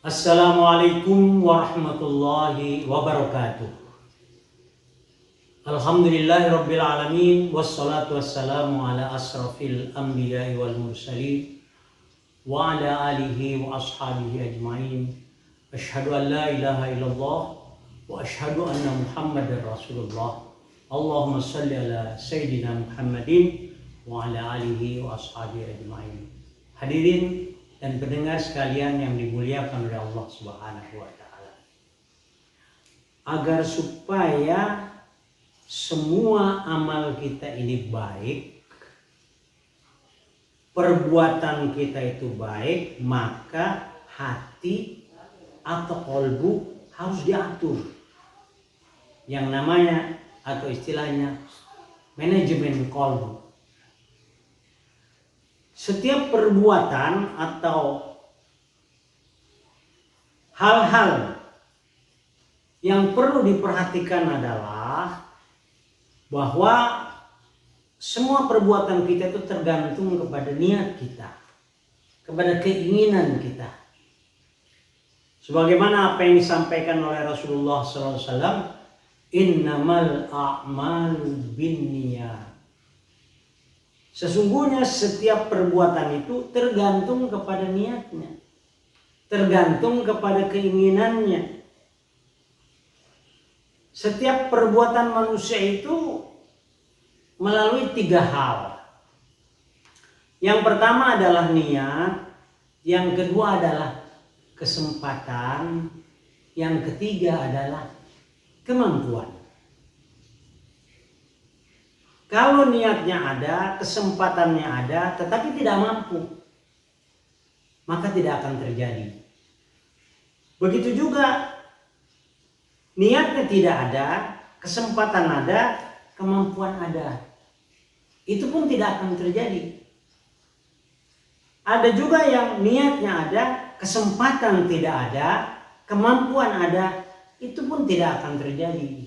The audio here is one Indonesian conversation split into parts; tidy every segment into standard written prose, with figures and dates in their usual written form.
Assalamualaikum warahmatullahi wabarakatuh. Alhamdulillahirabbil alamin wassalatu wassalamu ala asrafil anbiya'i wal mursalin wa ala alihi wa ashabihi ajmain. Asyhadu an la ilaha illallah wa asyhadu anna Muhammadar Rasulullah. Allahumma shalli ala sayyidina Muhammadin wa ala alihi wa ashabihi ajmain. Hadirin dan pendengar sekalian yang dimuliakan oleh Allah Subhanahu wa taala. Agar supaya semua amal kita ini baik, perbuatan kita itu baik, maka hati atau kolbu harus diatur. Yang namanya atau istilahnya manajemen kolbu. Setiap perbuatan atau hal-hal yang perlu diperhatikan adalah bahwa semua perbuatan kita itu tergantung kepada niat kita, kepada keinginan kita. Sebagaimana apa yang disampaikan oleh Rasulullah SAW, innamal a'malu binniyat. Sesungguhnya setiap perbuatan itu tergantung kepada niatnya, tergantung kepada keinginannya. Setiap perbuatan manusia itu melalui 3 hal. Yang pertama adalah niat, yang kedua adalah kesempatan, yang ketiga adalah kemampuan. Kalau niatnya ada, kesempatannya ada, tetapi tidak mampu, maka tidak akan terjadi. Begitu juga niatnya tidak ada, kesempatan ada, kemampuan ada, itu pun tidak akan terjadi. Ada juga yang niatnya ada, kesempatan tidak ada, kemampuan ada, itu pun tidak akan terjadi.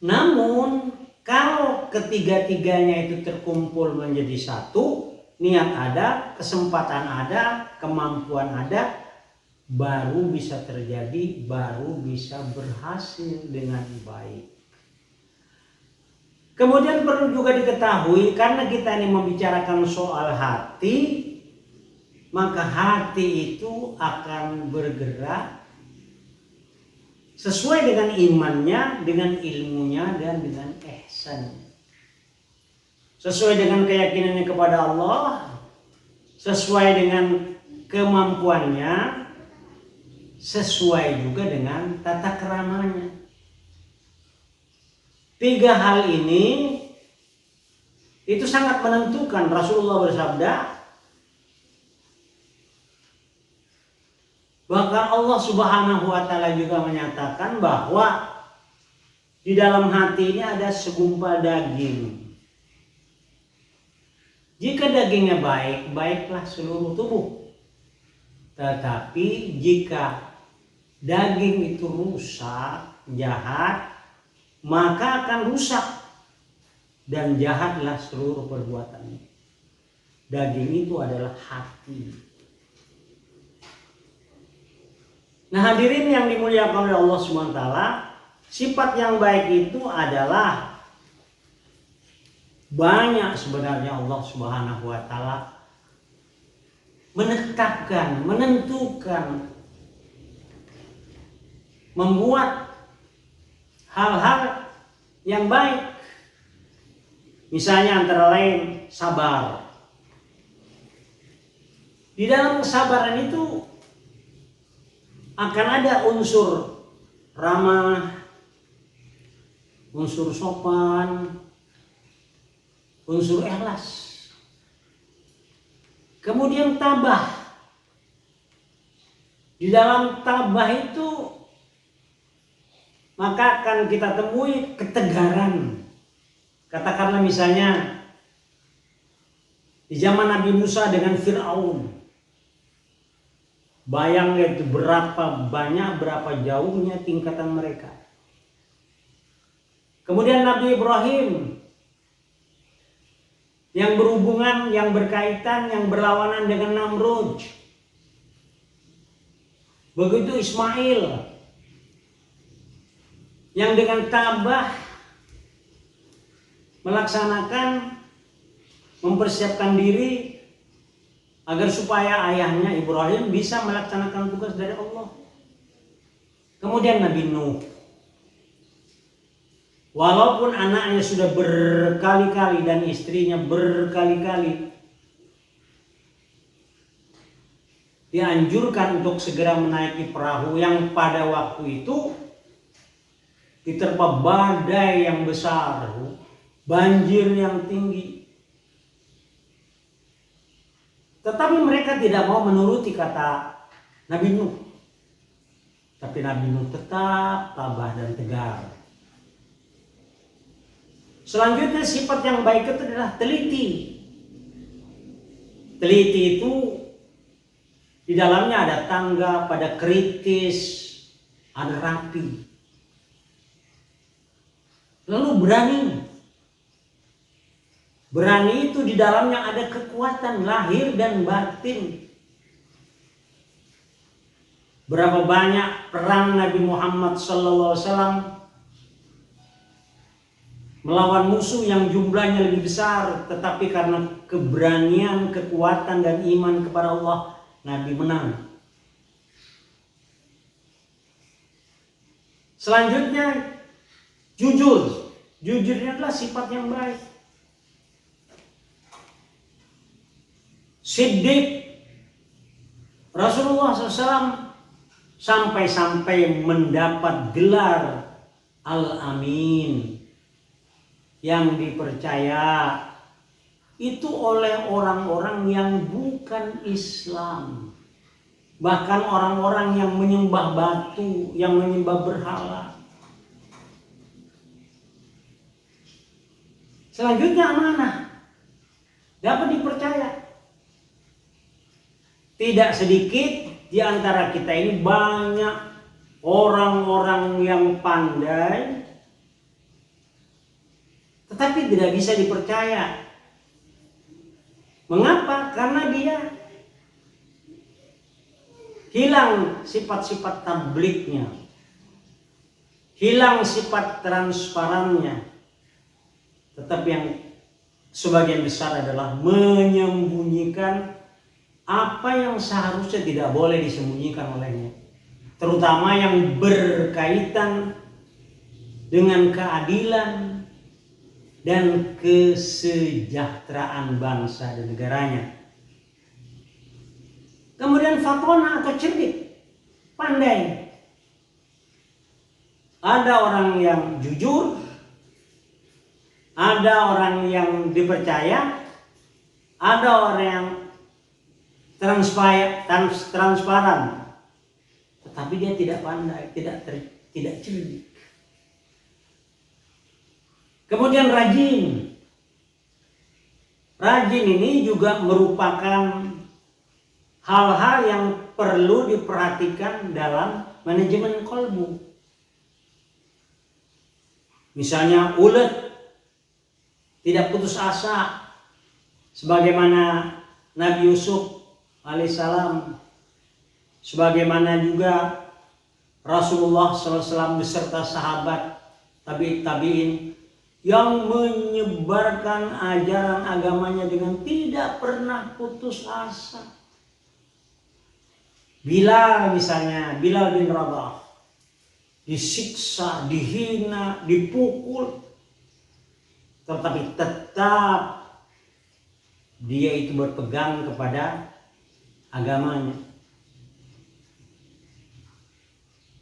Namun kalau ketiga-tiganya itu terkumpul menjadi satu, niat ada, kesempatan ada, kemampuan ada, baru bisa terjadi, baru bisa berhasil dengan baik. Kemudian perlu juga diketahui, karena kita ini membicarakan soal hati, maka hati itu akan bergerak sesuai dengan imannya, dengan ilmunya, dan dengan ihsannya. Sesuai dengan keyakinannya kepada Allah, sesuai dengan kemampuannya, sesuai juga dengan tata keramanya. 3 hal ini itu sangat menentukan. Rasulullah bersabda, bahkan Allah Subhanahu wa taala juga menyatakan bahwa di dalam hati ini ada segumpal daging. Jika dagingnya baik, baiklah seluruh tubuh. Tetapi jika daging itu rusak, jahat, maka akan rusak dan jahatlah seluruh perbuatannya. Daging itu adalah hati. Nah, hadirin yang dimuliakan oleh Allah SWT, sifat yang baik itu adalah banyak sebenarnya. Allah Subhanahu wa taala menetapkan, menentukan, membuat hal-hal yang baik. Misalnya antara lain sabar. Di dalam kesabaran itu akan ada unsur ramah, unsur sopan, unsur ikhlas. Kemudian tabah. Di dalam tabah itu maka akan kita temui ketegaran. Katakanlah misalnya di zaman Nabi Musa dengan Fir'aun. Bayangkan itu berapa banyak, berapa jauhnya tingkatan mereka. Kemudian Nabi Ibrahim yang berhubungan, yang berkaitan, yang berlawanan dengan Namrud. Begitu Ismail yang dengan tabah melaksanakan, mempersiapkan diri agar supaya ayahnya Ibrahim bisa melaksanakan tugas dari Allah. Kemudian Nabi Nuh, walaupun anaknya sudah berkali-kali dan istrinya berkali-kali dianjurkan untuk segera menaiki perahu yang pada waktu itu diterpa badai yang besar, banjir yang tinggi. Tetapi mereka tidak mau menuruti kata Nabi Nuh. Tapi Nabi Nuh tetap tabah dan tegar. Selanjutnya sifat yang baik itu adalah teliti. Teliti itu di dalamnya ada tangga, pada kritis, ada rapi. Lalu berani. Berani itu di dalamnya ada kekuatan lahir dan batin. Berapa banyak perang Nabi Muhammad SAW melawan musuh yang jumlahnya lebih besar, tetapi karena keberanian, kekuatan dan iman kepada Allah, Nabi menang. Selanjutnya jujur. Jujurnya adalah sifat yang baik. Siddiq. Rasulullah SAW sampai-sampai mendapat gelar Al-Amin, yang dipercaya itu oleh orang-orang yang bukan Islam. Bahkan orang-orang yang menyembah batu, yang menyembah berhala. Selanjutnya amanah. Dapat dipercaya. Tidak sedikit di antara kita ini banyak orang-orang yang pandai, tetapi tidak bisa dipercaya. Mengapa? Karena dia hilang sifat-sifat tablignya, hilang sifat transparannya. Tetapi yang sebagian besar adalah menyembunyikan apa yang seharusnya tidak boleh disembunyikan olehnya, terutama yang berkaitan dengan keadilan dan kesejahteraan bangsa dan negaranya. Kemudian fatona atau cerdik, pandai. Ada orang yang jujur, ada orang yang dipercaya, ada orang yang transparan, tetapi dia tidak pandai, tidak cerdik. Kemudian rajin. Rajin ini juga merupakan hal-hal yang perlu diperhatikan dalam manajemen kolbu. Misalnya ulet, tidak putus asa, sebagaimana Nabi Yusuf alaihissalam, sebagaimana juga Rasulullah SAW beserta sahabat tabi'in yang menyebarkan ajaran agamanya dengan tidak pernah putus asa. Bilal misalnya, Bilal bin Rabah, disiksa, dihina, dipukul, tetapi tetap dia itu berpegang kepada agamanya.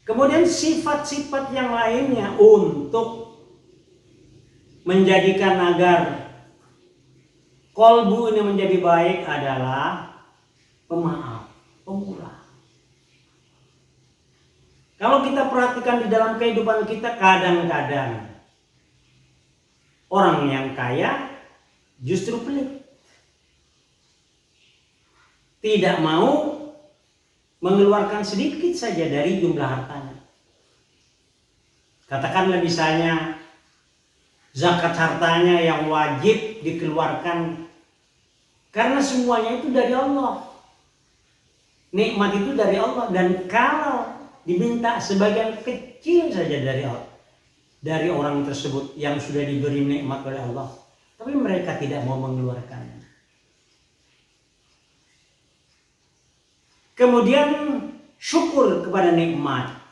Kemudian sifat-sifat yang lainnya untuk menjadikan agar kolbu ini menjadi baik adalah pemaaf, pemurah. Kalau kita perhatikan di dalam kehidupan kita, kadang-kadang orang yang kaya justru pelit. Tidak mau mengeluarkan sedikit saja dari jumlah hartanya. Katakanlah misalnya zakat hartanya yang wajib dikeluarkan karena semuanya itu dari Allah. Nikmat itu dari Allah, dan kalau diminta sebagian kecil saja dari orang tersebut yang sudah diberi nikmat oleh Allah, tapi mereka tidak mau mengeluarkannya. Kemudian syukur kepada nikmat.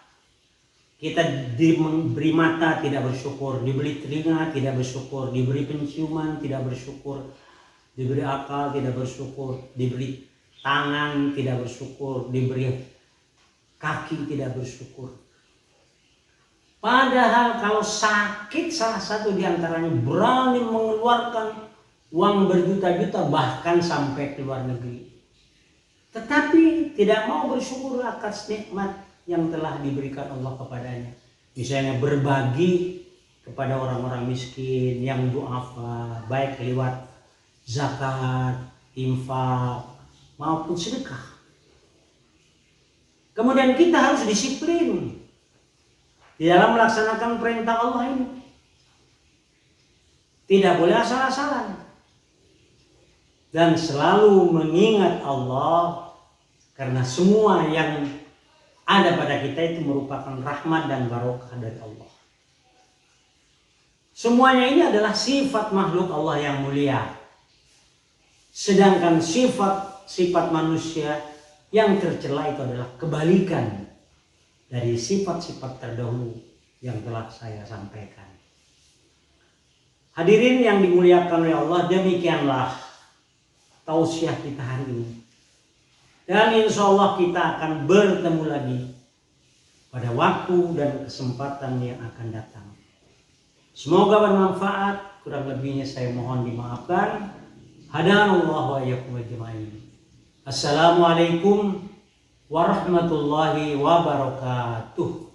Kita diberi mata tidak bersyukur, diberi telinga tidak bersyukur, diberi penciuman tidak bersyukur, diberi akal tidak bersyukur, diberi tangan tidak bersyukur, diberi kaki tidak bersyukur. Padahal kalau sakit salah satu di antaranya berani mengeluarkan uang berjuta-juta bahkan sampai ke luar negeri. Tetapi tidak mau bersyukur atas nikmat yang telah diberikan Allah kepadanya. Misalnya berbagi kepada orang-orang miskin yang duafa, baik lewat zakat, infak, maupun sedekah. Kemudian kita harus disiplin di dalam melaksanakan perintah Allah ini. Tidak boleh asal-asalan. Dan selalu mengingat Allah, karena semua yang ada pada kita itu merupakan rahmat dan barokah dari Allah. Semuanya ini adalah sifat makhluk Allah yang mulia. Sedangkan sifat manusia yang tercela itu adalah kebalikan dari sifat-sifat terdahulu yang telah saya sampaikan. Hadirin yang dimuliakan oleh Allah, demikianlah tausiah kita hari ini. Dan insya Allah kita akan bertemu lagi pada waktu dan kesempatan yang akan datang. Semoga bermanfaat, kurang lebihnya saya mohon dimaafkan. Hadanallahu wa iyyakum ajma'in. Assalamualaikum warahmatullahi wabarakatuh.